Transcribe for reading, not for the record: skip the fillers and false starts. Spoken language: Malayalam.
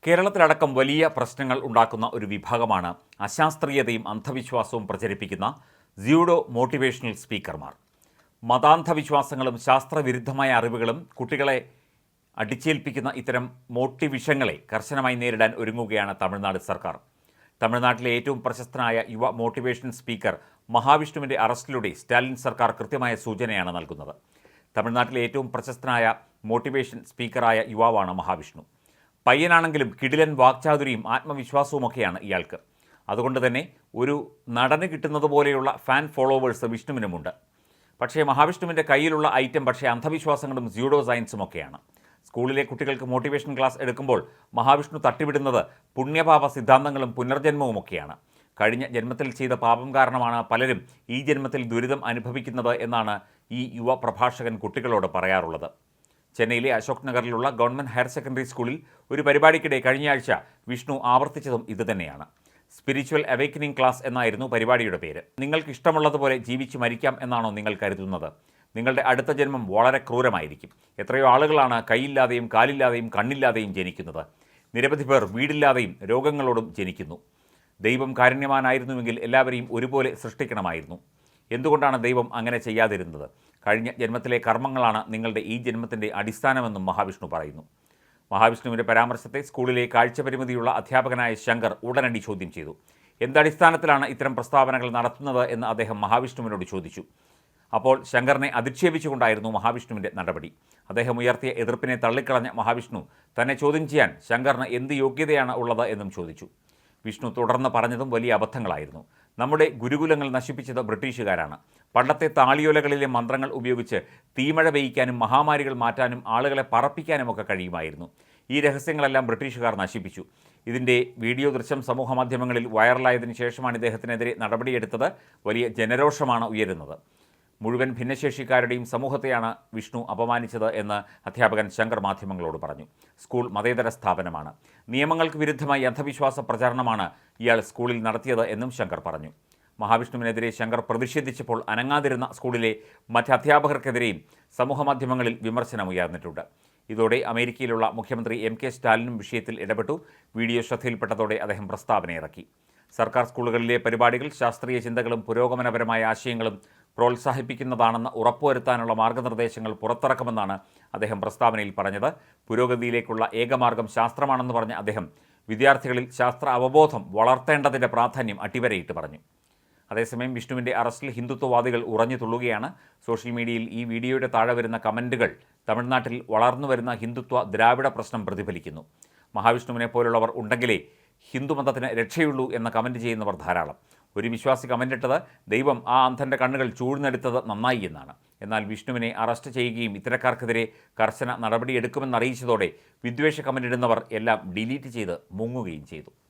കേരളത്തിലടക്കം വലിയ പ്രശ്നങ്ങൾ ഉണ്ടാക്കുന്ന ഒരു വിഭാഗമാണ് അശാസ്ത്രീയതയും അന്ധവിശ്വാസവും പ്രചരിപ്പിക്കുന്ന സ്യൂഡോ മോട്ടിവേഷണൽ സ്പീക്കർമാർ. മതാന്ധവിശ്വാസങ്ങളും ശാസ്ത്രവിരുദ്ധമായ അറിവുകളും കുട്ടികളെ അടിച്ചേൽപ്പിക്കുന്ന ഇത്തരം മോട്ടിവിഷങ്ങളെ കർശനമായി നേരിടാൻ ഒരുങ്ങുകയാണ് തമിഴ്നാട് സർക്കാർ. തമിഴ്നാട്ടിലെ ഏറ്റവും പ്രശസ്തനായ യുവ മോട്ടിവേഷൻ സ്പീക്കർ മഹാവിഷ്ണുവിൻ്റെ അറസ്റ്റിലൂടെ സ്റ്റാലിൻ സർക്കാർ കൃത്യമായ സൂചനയാണ് നൽകുന്നത്. തമിഴ്നാട്ടിലെ ഏറ്റവും പ്രശസ്തനായ മോട്ടിവേഷൻ സ്പീക്കറായ യുവാവാണ് മഹാവിഷ്ണു. പയ്യനാണെങ്കിലും കിടിലൻ വാക്ചാതുരിയും ആത്മവിശ്വാസവുമൊക്കെയാണ് ഇയാൾക്ക്. അതുകൊണ്ട് തന്നെ ഒരു നടന് കിട്ടുന്നത് പോലെയുള്ള ഫാൻ ഫോളോവേഴ്സ് വിഷ്ണുവിനുമുണ്ട്. പക്ഷേ മഹാവിഷ്ണുവിൻ്റെ കയ്യിലുള്ള ഐറ്റം അന്ധവിശ്വാസങ്ങളും സ്യൂഡോ സയൻസുമൊക്കെയാണ്. സ്കൂളിലെ കുട്ടികൾക്ക് മോട്ടിവേഷൻ ക്ലാസ് എടുക്കുമ്പോൾ മഹാവിഷ്ണു തട്ടിവിടുന്നത് പുണ്യപാപ സിദ്ധാന്തങ്ങളും പുനർജന്മവുമൊക്കെയാണ്. കഴിഞ്ഞ ജന്മത്തിൽ ചെയ്ത പാപം കാരണമാണ് പലരും ഈ ജന്മത്തിൽ ദുരിതം അനുഭവിക്കുന്നത് എന്നാണ് ഈ യുവ പ്രഭാഷകൻ കുട്ടികളോട് പറയാറുള്ളത്. ചെന്നൈയിലെ അശോക് നഗറിലുള്ള ഗവൺമെൻറ് ഹയർ സെക്കൻഡറി സ്കൂളിൽ ഒരു പരിപാടിക്കിടെ കഴിഞ്ഞയാഴ്ച വിഷ്ണു ആവർത്തിച്ചതും ഇതുതന്നെയാണ്. സ്പിരിച്വൽ അവേക്കനിങ് ക്ലാസ് എന്നായിരുന്നു പരിപാടിയുടെ പേര്. നിങ്ങൾക്ക് ഇഷ്ടമുള്ളതുപോലെ ജീവിച്ചു മരിക്കാം എന്നാണോ നിങ്ങൾ കരുതുന്നത്? നിങ്ങളുടെ അടുത്ത ജന്മം വളരെ ക്രൂരമായിരിക്കും. എത്രയോ ആളുകളാണ് കൈയില്ലാതെയും കാലില്ലാതെയും കണ്ണില്ലാതെയും ജനിക്കുന്നത്. നിരവധി പേർ വീടില്ലാതെയും രോഗങ്ങളോടും ജനിക്കുന്നു. ദൈവം കാരുണ്യവാനായിരുന്നുവെങ്കിൽ എല്ലാവരെയും ഒരുപോലെ സൃഷ്ടിക്കണമായിരുന്നു. എന്തുകൊണ്ടാണ് ദൈവം അങ്ങനെ ചെയ്യാതിരുന്നത്? കഴിഞ്ഞ ജന്മത്തിലെ കർമ്മങ്ങളാണ് നിങ്ങളുടെ ഈ ജന്മത്തിൻ്റെ അടിസ്ഥാനമെന്നും മഹാവിഷ്ണു പറയുന്നു. മഹാവിഷ്ണുവിൻ്റെ പരാമർശത്തെ സ്കൂളിലെ കാഴ്ചപരിമിതിയുള്ള അധ്യാപകനായ ശങ്കർ ഉടനടി ചോദ്യം ചെയ്തു. എന്തടിസ്ഥാനത്തിലാണ് ഇത്തരം പ്രസ്താവനകൾ നടത്തുന്നത് എന്ന് അദ്ദേഹം മഹാവിഷ്ണുവിനോട് ചോദിച്ചു. അപ്പോൾ ശങ്കറിനെ അധിക്ഷേപിച്ചുകൊണ്ടായിരുന്നു മഹാവിഷ്ണുവിൻ്റെ നടപടി. അദ്ദേഹം ഉയർത്തിയ എതിർപ്പിനെ തള്ളിക്കളഞ്ഞ മഹാവിഷ്ണു തന്നെ ചോദ്യം ചെയ്യാൻ ശങ്കറിന് എന്ത് യോഗ്യതയാണ് ഉള്ളത് എന്നും ചോദിച്ചു. വിഷ്ണു തുടർന്ന് പറഞ്ഞതും വലിയ അബദ്ധങ്ങളായിരുന്നു. നമ്മുടെ ഗുരുകുലങ്ങൾ നശിപ്പിച്ചത് ബ്രിട്ടീഷുകാരാണ്. പണ്ടത്തെ താളിയോലകളിലെ മന്ത്രങ്ങൾ ഉപയോഗിച്ച് തീമഴ പെയ്യ്ക്കാനും മഹാമാരികൾ മാറ്റാനും ആളുകളെ പറപ്പിക്കാനുമൊക്കെ കഴിയുമായിരുന്നു. ഈ രഹസ്യങ്ങളെല്ലാം ബ്രിട്ടീഷുകാർ നശിപ്പിച്ചു. ഇതിൻ്റെ വീഡിയോ ദൃശ്യം സമൂഹമാധ്യമങ്ങളിൽ വൈറലായതിനു ശേഷമാണ് ഇദ്ദേഹത്തിനെതിരെ നടപടിയെടുത്തത്. വലിയ ജനരോഷമാണ് ഉയരുന്നത്. മുഴുവൻ ഭിന്നശേഷിക്കാരുടെയും സമൂഹത്തെയാണ് വിഷ്ണു അപമാനിച്ചത് എന്ന് അധ്യാപകൻ ശങ്കർ മാധ്യമങ്ങളോട് പറഞ്ഞു. സ്കൂൾ മതേതര സ്ഥാപനമാണ്. നിയമങ്ങൾക്ക് വിരുദ്ധമായി അന്ധവിശ്വാസ പ്രചാരണമാണ് ഇയാൾ സ്കൂളിൽ നടത്തിയത് എന്നും ശങ്കർ പറഞ്ഞു. മഹാവിഷ്ണുവിനെതിരെ ശങ്കർ പ്രതിഷേധിച്ചപ്പോൾ അനങ്ങാതിരുന്ന സ്കൂളിലെ മറ്റ് അധ്യാപകർക്കെതിരെയും സമൂഹമാധ്യമങ്ങളിൽ വിമർശനമുയർന്നിട്ടുണ്ട്. ഇതോടെ അമേരിക്കയിലുള്ള മുഖ്യമന്ത്രി എം കെ സ്റ്റാലിനും വിഷയത്തിൽ ഇടപെട്ടു. വീഡിയോ ശ്രദ്ധയിൽപ്പെട്ടതോടെ അദ്ദേഹം പ്രസ്താവന ഇറക്കി. സർക്കാർ സ്കൂളുകളിലെ പരിപാടികൾ ശാസ്ത്രീയ ചിന്തകളും പുരോഗമനപരമായ ആശയങ്ങളും പ്രോത്സാഹിപ്പിക്കുന്നതാണെന്ന് ഉറപ്പുവരുത്താനുള്ള മാർഗനിർദ്ദേശങ്ങൾ പുറത്തിറക്കുമെന്നാണ് അദ്ദേഹം പ്രസ്താവനയിൽ പറഞ്ഞത്. പുരോഗതിയിലേക്കുള്ള ഏകമാർഗം ശാസ്ത്രമാണെന്ന് പറഞ്ഞ അദ്ദേഹം വിദ്യാർത്ഥികളിൽ ശാസ്ത്ര അവബോധം വളർത്തേണ്ടതിൻ്റെ പ്രാധാന്യം അടിവരയിട്ട് പറഞ്ഞു. അതേസമയം വിഷ്ണുവിൻ്റെ അറസ്റ്റിൽ ഹിന്ദുത്വവാദികൾ ഉറഞ്ഞു തുള്ളുകയാണ്. സോഷ്യൽ മീഡിയയിൽ ഈ വീഡിയോയുടെ താഴെ വരുന്ന കമൻറ്റുകൾ തമിഴ്നാട്ടിൽ വളർന്നുവരുന്ന ഹിന്ദുത്വ ദ്രാവിഡ പ്രശ്നം പ്രതിഫലിക്കുന്നു. മഹാവിഷ്ണുവിനെ പോലുള്ളവർ ഉണ്ടെങ്കിലേ ഹിന്ദുമതത്തിന് രക്ഷയുള്ളൂ എന്ന കമൻറ്റ് ചെയ്യുന്നവർ ധാരാളം. ഒരു വിശ്വാസി കമൻറ്റിട്ടത് ദൈവം ആ അന്ധൻ്റെ കണ്ണുകൾ ചൂഴ്ന്നെടുത്തത് നന്നായി എന്നാണ്. എന്നാൽ വിഷ്ണുവിനെ അറസ്റ്റ് ചെയ്യുകയും ഇത്തരക്കാർക്കെതിരെ കർശന നടപടിയെടുക്കുമെന്നറിയിച്ചതോടെ വിദ്വേഷ കമൻറ്റിടുന്നവർ എല്ലാം ഡിലീറ്റ് ചെയ്ത് മുങ്ങുകയും ചെയ്തു.